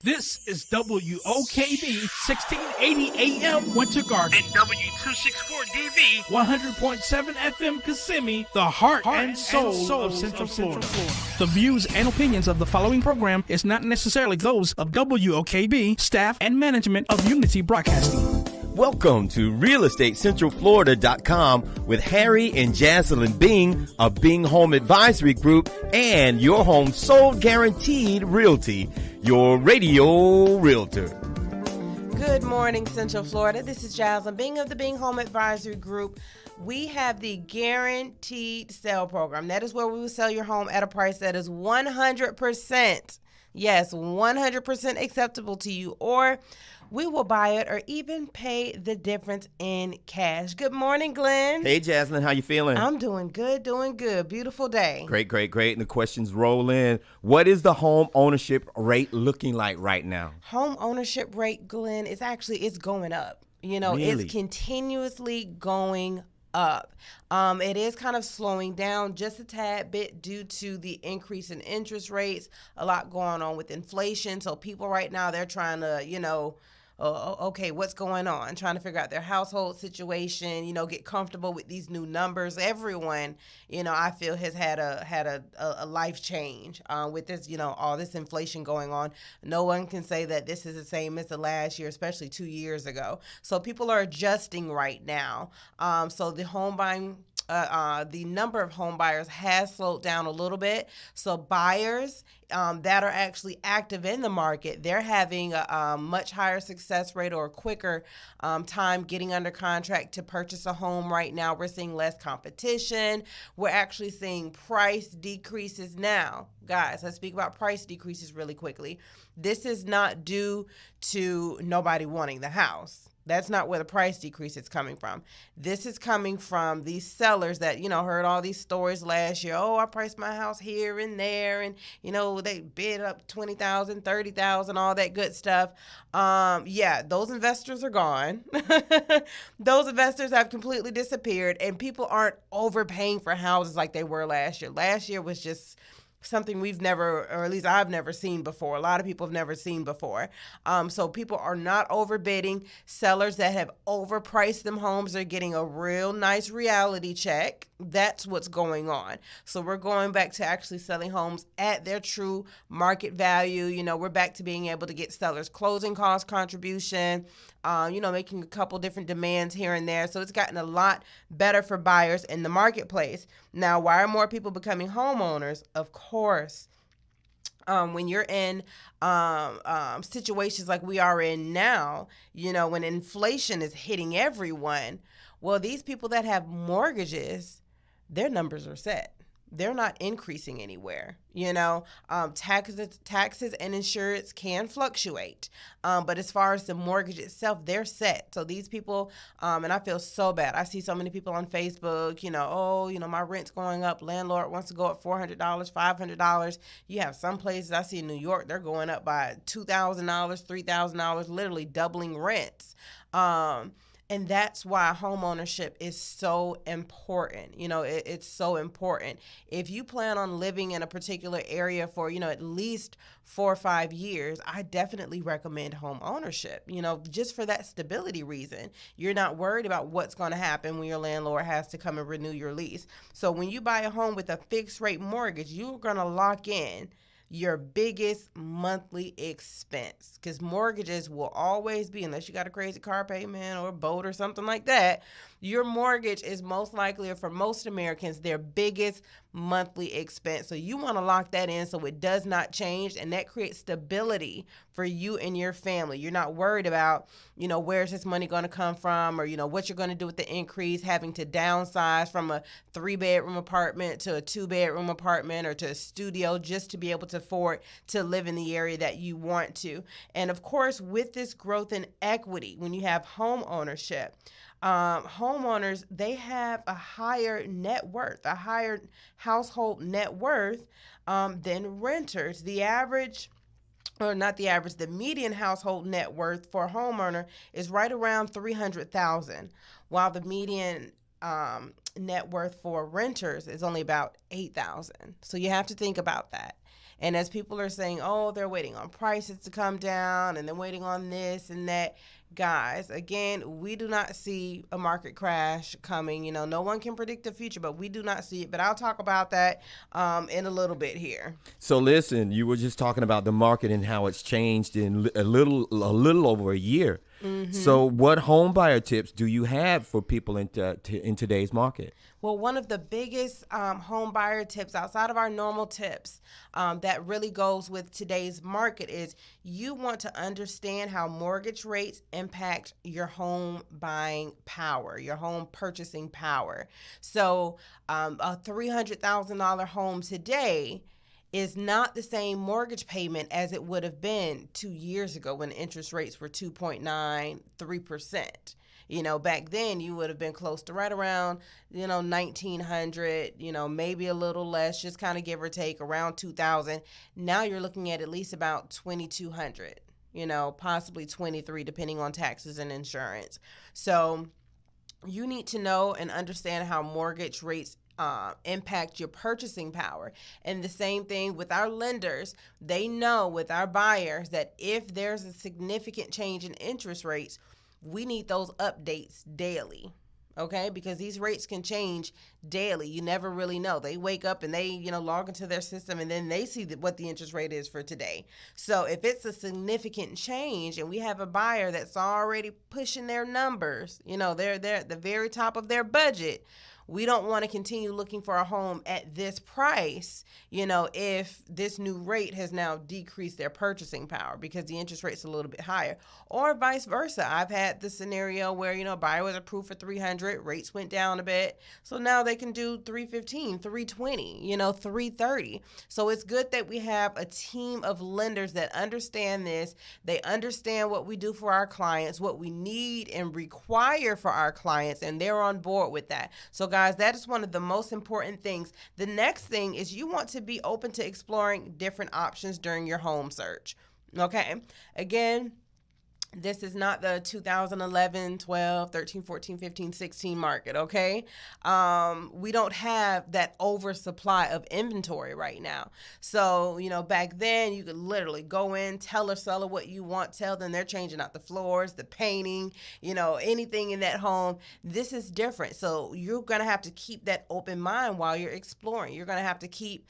This is WOKB 1680 AM Winter Garden and W264DV 100.7 FM Kissimmee, the heart and soul of Central Florida. The views and opinions of the following program is not necessarily those of WOKB, staff, and management of Unity Broadcasting. Welcome to RealEstateCentralFlorida.com with Harry and Jaslyn Bing of Bing Home Advisory Group and Your Home Sold Guaranteed Realty, your radio realtor. Good morning, Central Florida. This is Jaslyn Bing of the Bing Home Advisory Group. We have the guaranteed sale program. That is where we will sell your home at a price that is 100%, yes, 100% acceptable to you, or we will buy it or even pay the difference in cash. Good morning, Glenn. Hey, Jaslyn, how you feeling? I'm doing good. Beautiful day. Great. And the questions roll in. What is the home ownership rate looking like right now? Home ownership rate, Glenn, it's going up. You know, Really? It's continuously going up. It is kind of slowing down just a tad bit due to the increase in interest rates, a lot going on with inflation. So people right now, they're trying to, okay, what's going on? Trying to figure out their household situation, get comfortable with these new numbers. Everyone, I feel has had a life change with this, all this inflation going on. No one can say that this is the same as the last year, especially 2 years ago. So people are adjusting right now. So the home buying the number of home buyers has slowed down a little bit. So buyers that are actually active in the market, they're having a much higher success rate or a quicker time getting under contract to purchase a home right now. We're seeing less competition. We're actually seeing price decreases now. Guys, let's speak about price decreases really quickly. This is not due to nobody wanting the house. That's not where the price decrease is coming from. This is coming from these sellers that, heard all these stories last year. Oh, I priced my house here and there. And, they bid up $20,000, $30,000, all that good stuff. Those investors are gone. Those investors have completely disappeared. And people aren't overpaying for houses like they were last year. Last year was just something we've never, or at least I've never seen before. A lot of people have never seen before. So people are not overbidding. Sellers that have overpriced them homes are getting a real nice reality check. That's what's going on. So we're going back to actually selling homes at their true market value. We're back to being able to get sellers closing cost contribution, making a couple different demands here and there. So it's gotten a lot better for buyers in the marketplace. Now, why are more people becoming homeowners? Of course, when you're in situations like we are in now, when inflation is hitting everyone, well, these people that have mortgages, their numbers are set. They're not increasing anywhere. Taxes and insurance can fluctuate. But as far as the mortgage itself, they're set. So these people, and I feel so bad. I see so many people on Facebook, my rent's going up. Landlord wants to go up $400, $500. You have some places I see in New York, they're going up by $2,000, $3,000, literally doubling rents. And that's why home ownership is so important. It's so important. If you plan on living in a particular area for, at least 4 or 5 years, I definitely recommend home ownership, just for that stability reason. You're not worried about what's going to happen when your landlord has to come and renew your lease. So when you buy a home with a fixed rate mortgage, you're going to lock in your biggest monthly expense, because mortgages will always be, unless you got a crazy car payment or a boat or something like that, your mortgage is most likely, or for most Americans, their biggest monthly expense. So you want to lock that in so it does not change, and that creates stability for you and your family. You're not worried about, where's this money going to come from, or, what you're going to do with the increase, having to downsize from a 3-bedroom apartment to a 2-bedroom apartment or to a studio just to be able to afford to live in the area that you want to. And of course, with this growth in equity, when you have home ownership, homeowners, they have a higher net worth, a higher household net worth than renters. The median household net worth for a homeowner is right around $300,000, while the median net worth for renters is only about $8,000. So you have to think about that. And as people are saying, oh, they're waiting on prices to come down and they're waiting on this and that. Guys, again, we do not see a market crash coming. You know, no one can predict the future, but we do not see it. But I'll talk about that in a little bit here. So listen, you were just talking about the market and how it's changed in a little over a year. Mm-hmm. So what home buyer tips do you have for people in today's market? Well, one of the biggest home buyer tips outside of our normal tips that really goes with today's market is you want to understand how mortgage rates impact your home buying power, your home purchasing power. So a $300,000 home today is not the same mortgage payment as it would have been 2 years ago when interest rates were 2.9, 3%. You know, back then you would have been close to right around, 1,900, maybe a little less, just kind of give or take around 2,000. Now you're looking at least about 2,200, possibly 23, depending on taxes and insurance. So you need to know and understand how mortgage rates impact your purchasing power. And the same thing with our lenders. They know with our buyers that if there's a significant change in interest rates, we need those updates daily, okay? Because these rates can change daily. You never really know. They wake up and they, log into their system and then they see what the interest rate is for today. So if it's a significant change and we have a buyer that's already pushing their numbers, they're at the very top of their budget, we don't want to continue looking for a home at this price, if this new rate has now decreased their purchasing power because the interest rate's a little bit higher, or vice versa. I've had the scenario where, a buyer was approved for 300, rates went down a bit. So now they can do 315, 320, 330. So it's good that we have a team of lenders that understand this. They understand what we do for our clients, what we need and require for our clients, and they're on board with that. So guys, that is one of the most important things. The next thing is you want to be open to exploring different options during your home search. Okay. Again, this is not the 2011, 12, 13, 14, 15, 16 market, okay? We don't have that oversupply of inventory right now. So, back then you could literally go in, tell a seller what you want, tell them they're changing out the floors, the painting, anything in that home. This is different. So you're going to have to keep that open mind while you're exploring. You're going to have to keep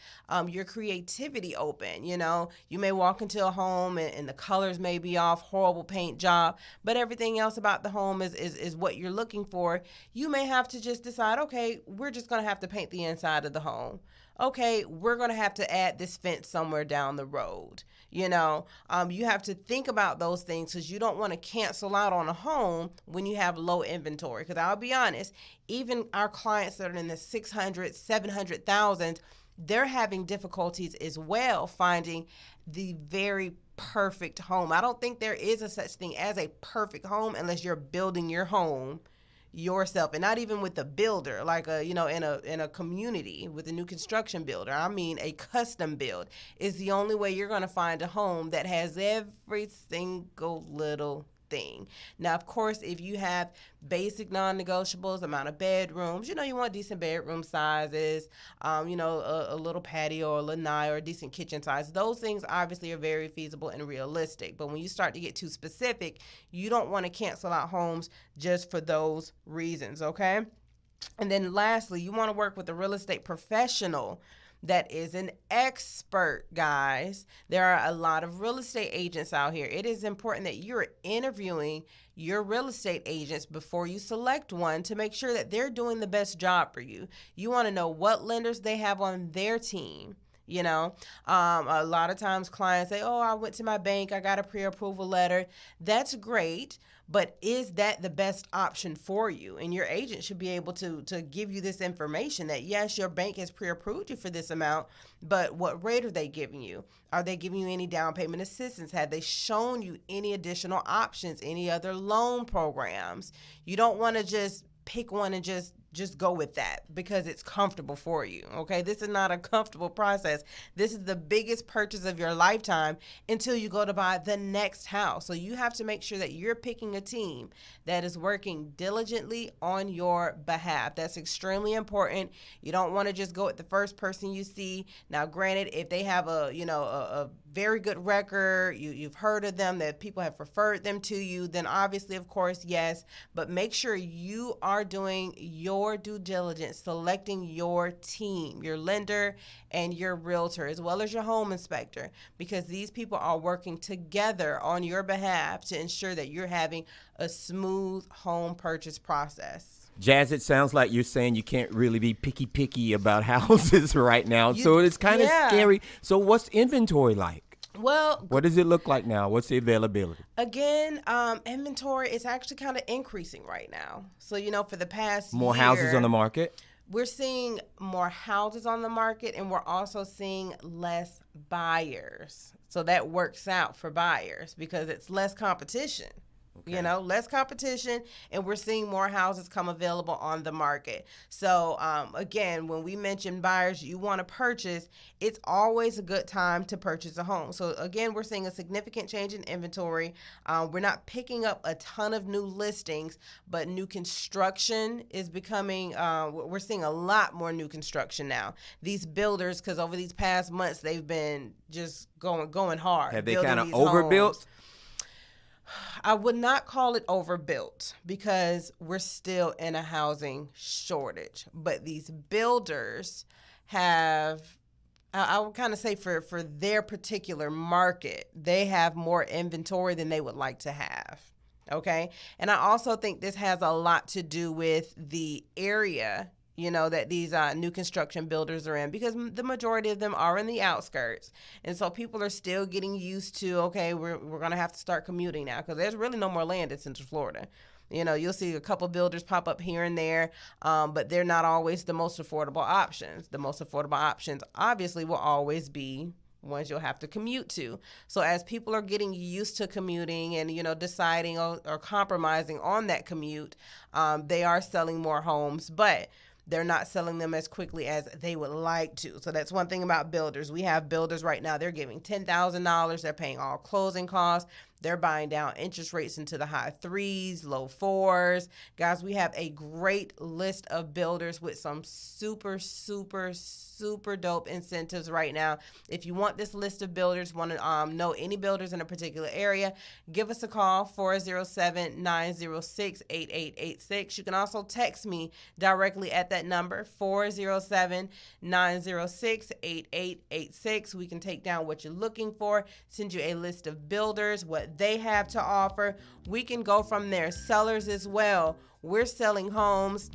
your creativity open. You may walk into a home and the colors may be off, horrible paint job, but everything else about the home is what you're looking for. You may have to just decide, okay, we're just going to have to paint the inside of the home. Okay, we're going to have to add this fence somewhere down the road. You have to think about those things because you don't want to cancel out on a home when you have low inventory. Because I'll be honest, even our clients that are in the 600, 700,000, they're having difficulties as well finding the very perfect home. I don't think there is a such thing as a perfect home unless you're building your home yourself, and not even with a builder, like in a community with a new construction builder. I mean, a custom build is the only way you're going to find a home that has every single little thing. Now, of course, if you have basic non-negotiables, amount of bedrooms, you want decent bedroom sizes, a little patio or lanai or a decent kitchen size. Those things obviously are very feasible and realistic. But when you start to get too specific, you don't want to cancel out homes just for those reasons, okay? And then lastly, you want to work with a real estate professional that is an expert, guys. There are a lot of real estate agents out here. It is important that you're interviewing your real estate agents before you select one to make sure that they're doing the best job for you. You want to know what lenders they have on their team. A lot of times clients say, oh, I went to my bank, I got a pre-approval letter. That's great, but is that the best option for you? And your agent should be able to give you this information that, yes, your bank has pre-approved you for this amount, but what rate are they giving you? Are they giving you any down payment assistance? Have they shown you any additional options, any other loan programs? You don't want to just pick one and just just go with that because it's comfortable for you. Okay, this is not a comfortable process. This is the biggest purchase of your lifetime until you go to buy the next house. So you have to make sure that you're picking a team that is working diligently on your behalf. That's extremely important. You don't want to just go with the first person you see. Now, granted, if they have a very good record, you've heard of them, that people have referred them to you, then obviously, of course, yes. But make sure you are doing your due diligence, selecting your team, your lender and your realtor, as well as your home inspector, because these people are working together on your behalf to ensure that you're having a smooth home purchase process. Jazz, it sounds like you're saying you can't really be picky about houses right now. So it's kind of scary. So what's inventory like? Well, what does it look like now? What's the availability? Again, inventory is actually kind of increasing right now. So, for the past more year, houses on the market? We're seeing more houses on the market, and we're also seeing less buyers. So that works out for buyers because it's less competition. Okay. Less competition, and we're seeing more houses come available on the market. So, again, when we mention buyers, you want to purchase, it's always a good time to purchase a home. So, again, we're seeing a significant change in inventory. We're not picking up a ton of new listings, but new construction is becoming, we're seeing a lot more new construction now. These builders, because over these past months, they've been just going hard. Have they kind of overbuilt? Homes. I would not call it overbuilt because we're still in a housing shortage. But these builders have, I would kind of say for their particular market, they have more inventory than they would like to have. Okay. And I also think this has a lot to do with the area that these new construction builders are in, because the majority of them are in the outskirts. And so people are still getting used to, okay, we're going to have to start commuting now because there's really no more land in Central Florida. You'll see a couple builders pop up here and there, but they're not always the most affordable options. The most affordable options obviously will always be ones you'll have to commute to. So as people are getting used to commuting and, deciding or compromising on that commute, they are selling more homes, but they're not selling them as quickly as they would like to. So that's one thing about builders. We have builders right now, they're giving $10,000. They're paying all closing costs. They're buying down interest rates into the high 3s, low 4s. Guys, we have a great list of builders with some super dope incentives right now. If you want this list of builders, want to know any builders in a particular area, give us a call, 407-906-8886. You can also text me directly at that number, 407-906-8886. We can take down what you're looking for, send you a list of builders, what they have to offer. We can go from there. Sellers as well. We're selling homes,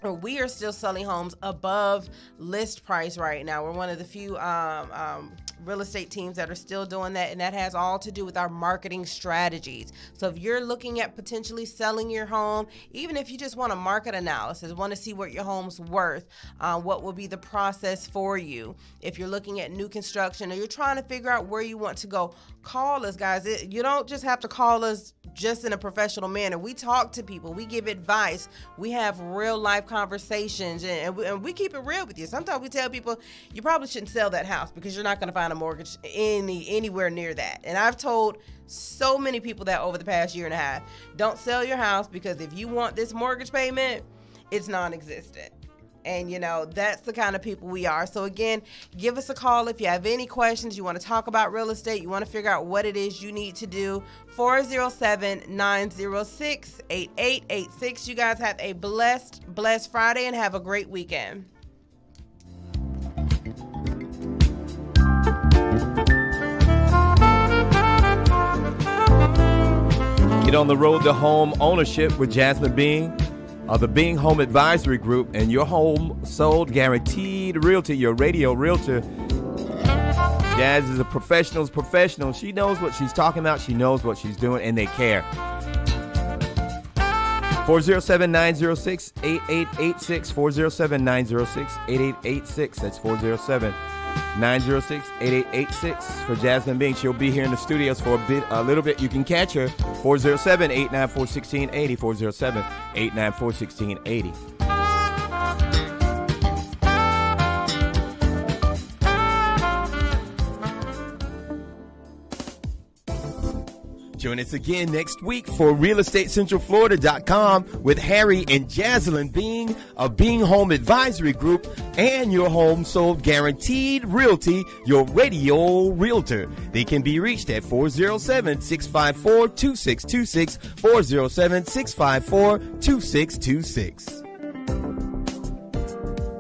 or we are still selling homes above list price right now. We're one of the few real estate teams that are still doing that, and that has all to do with our marketing strategies. So if you're looking at potentially selling your home, even if you just want a market analysis, want to see what your home's worth, what will be the process for you. If you're looking at new construction or you're trying to figure out where you want to go, call us, guys. You don't just have to call us just in a professional manner. We talk to people. We give advice. We have real life conversations, and we keep it real with you. Sometimes we tell people, you probably shouldn't sell that house because you're not going to find a mortgage anywhere near that. And I've told so many people that over the past year and a half, don't sell your house because if you want this mortgage payment, it's non-existent. And, that's the kind of people we are. So, again, give us a call if you have any questions, you want to talk about real estate, you want to figure out what it is you need to do, 407-906-8886. You guys have a blessed Friday and have a great weekend. Get on the road to home ownership with Jasmine Being of the Being Home Advisory Group, and your home sold guaranteed realty, your radio realtor. Jazz is a professional's professional. She knows what she's talking about. She knows what she's doing, and they care. 407-906-8886. 407-906-8886. That's 407-906-8886 for Jasmine Bing. She'll be here in the studios for a little bit. You can catch her, 407-894-1680, 407-894-1680. Join us again next week for RealEstateCentralFlorida.com with Harry and Jaslyn Being of Being Home Advisory Group and your home sold guaranteed realty, your radio realtor. They can be reached at 407-654-2626, 407-654-2626.